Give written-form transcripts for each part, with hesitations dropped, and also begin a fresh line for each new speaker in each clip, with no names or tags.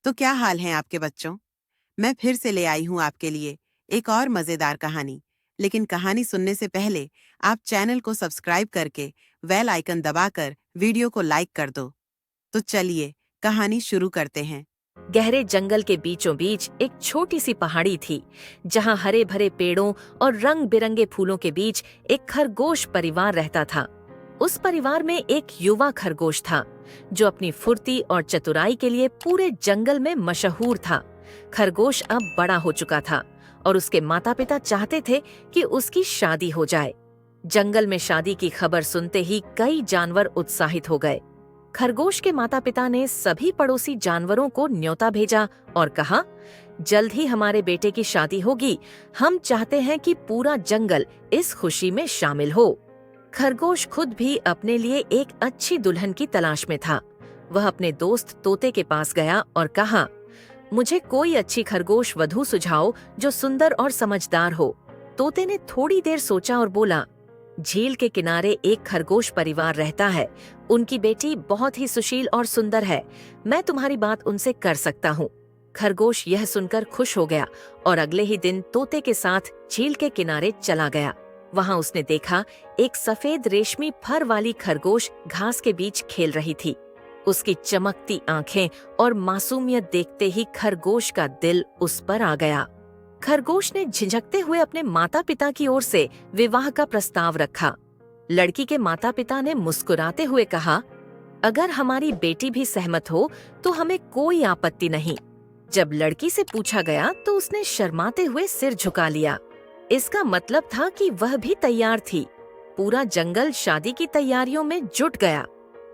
तो क्या हाल है आपके बच्चों? मैं फिर से ले आई हूँ आपके लिए एक और मजेदार कहानी। लेकिन कहानी सुनने से पहले आप चैनल को सब्सक्राइब करके बेल आइकन दबाकर वीडियो को लाइक कर दो। तो चलिए कहानी शुरू करते हैं।
गहरे जंगल के बीचों बीच एक छोटी सी पहाड़ी थी, जहां हरे भरे पेड़ों और रंग बिरंगे फूलों के बीच एक खरगोश परिवार रहता था। उस परिवार में एक युवा खरगोश था, जो अपनी फुर्ती और चतुराई के लिए पूरे जंगल में मशहूर था। खरगोश अब बड़ा हो चुका था और उसके माता पिता चाहते थे कि उसकी शादी हो जाए। जंगल में शादी की खबर सुनते ही कई जानवर उत्साहित हो गए। खरगोश के माता पिता ने सभी पड़ोसी जानवरों को न्योता भेजा और कहा, जल्द ही हमारे बेटे की शादी होगी। हम चाहते हैं कि पूरा जंगल इस खुशी में शामिल हो। खरगोश खुद भी अपने लिए एक अच्छी दुल्हन की तलाश में था। वह अपने दोस्त तोते के पास गया और कहा, मुझे कोई अच्छी खरगोश वधू सुझाओ जो सुंदर और समझदार हो। तोते ने थोड़ी देर सोचा और बोला, झील के किनारे एक खरगोश परिवार रहता है। उनकी बेटी बहुत ही सुशील और सुंदर है। मैं तुम्हारी बात उनसे कर सकता हूँ। खरगोश यह सुनकर खुश हो गया और अगले ही दिन तोते के साथ झील के किनारे चला गया। वहाँ उसने देखा एक सफेद रेशमी फर वाली खरगोश घास के बीच खेल रही थी। उसकी चमकती आंखें और मासूमियत देखते ही खरगोश का दिल उस पर आ गया। खरगोश ने झिझकते हुए अपने माता पिता की ओर से विवाह का प्रस्ताव रखा। लड़की के माता पिता ने मुस्कुराते हुए कहा, अगर हमारी बेटी भी सहमत हो तो हमें कोई आपत्ति नहीं। जब लड़की से पूछा गया तो उसने शर्माते हुए सिर झुका लिया। इसका मतलब था कि वह भी तैयार थी। पूरा जंगल शादी की तैयारियों में जुट गया।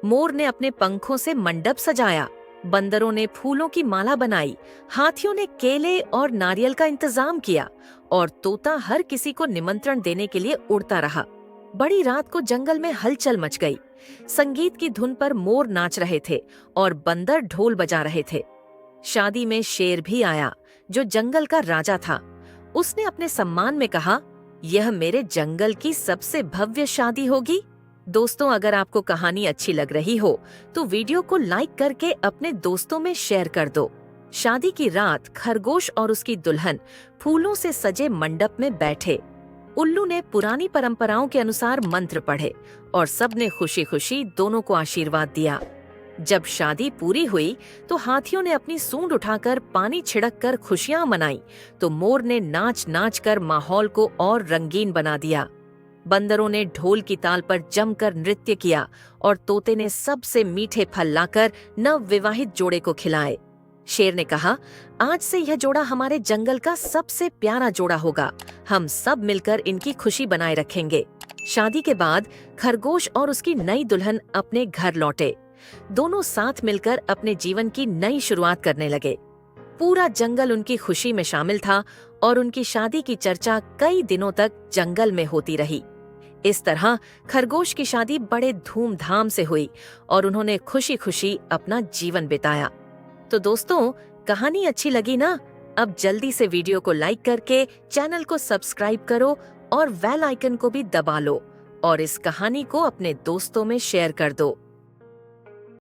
मोर ने अपने पंखों से मंडप सजाया, बंदरों ने फूलों की माला बनाई, हाथियों ने केले और नारियल का इंतजाम किया और तोता हर किसी को निमंत्रण देने के लिए उड़ता रहा। बड़ी रात को जंगल में हलचल मच गई। संगीत की धुन पर मोर नाच रहे थे और बंदर ढोल बजा रहे थे। शादी में शेर भी आया, जो जंगल का राजा था। उसने अपने सम्मान में कहा, यह मेरे जंगल की सबसे भव्य शादी होगी। दोस्तों, अगर आपको कहानी अच्छी लग रही हो तो वीडियो को लाइक करके अपने दोस्तों में शेयर कर दो। शादी की रात खरगोश और उसकी दुल्हन फूलों से सजे मंडप में बैठे। उल्लू ने पुरानी परंपराओं के अनुसार मंत्र पढ़े और सबने खुशी खुशी दोनों को आशीर्वाद दिया। जब शादी पूरी हुई तो हाथियों ने अपनी सूंड उठाकर पानी छिड़क कर खुशियां मनाई, तो मोर ने नाच नाच कर माहौल को और रंगीन बना दिया। बंदरों ने ढोल की ताल पर जमकर नृत्य किया और तोते ने सबसे मीठे फल लाकर नवविवाहित जोड़े को खिलाए। शेर ने कहा, आज से यह जोड़ा हमारे जंगल का सबसे प्यारा जोड़ा होगा। हम सब मिलकर इनकी खुशी बनाए रखेंगे। शादी के बाद खरगोश और उसकी नई दुल्हन अपने घर लौटे। दोनों साथ मिलकर अपने जीवन की नई शुरुआत करने लगे। पूरा जंगल उनकी खुशी में शामिल था और उनकी शादी की चर्चा कई दिनों तक जंगल में होती रही। इस तरह खरगोश की शादी बड़े धूमधाम से हुई और उन्होंने खुशी खुशी अपना जीवन बिताया। तो दोस्तों, कहानी अच्छी लगी ना? अब जल्दी से वीडियो को लाइक करके चैनल को सब्सक्राइब करो और बेल आइकन को भी दबा लो और इस कहानी को अपने दोस्तों में शेयर कर दो।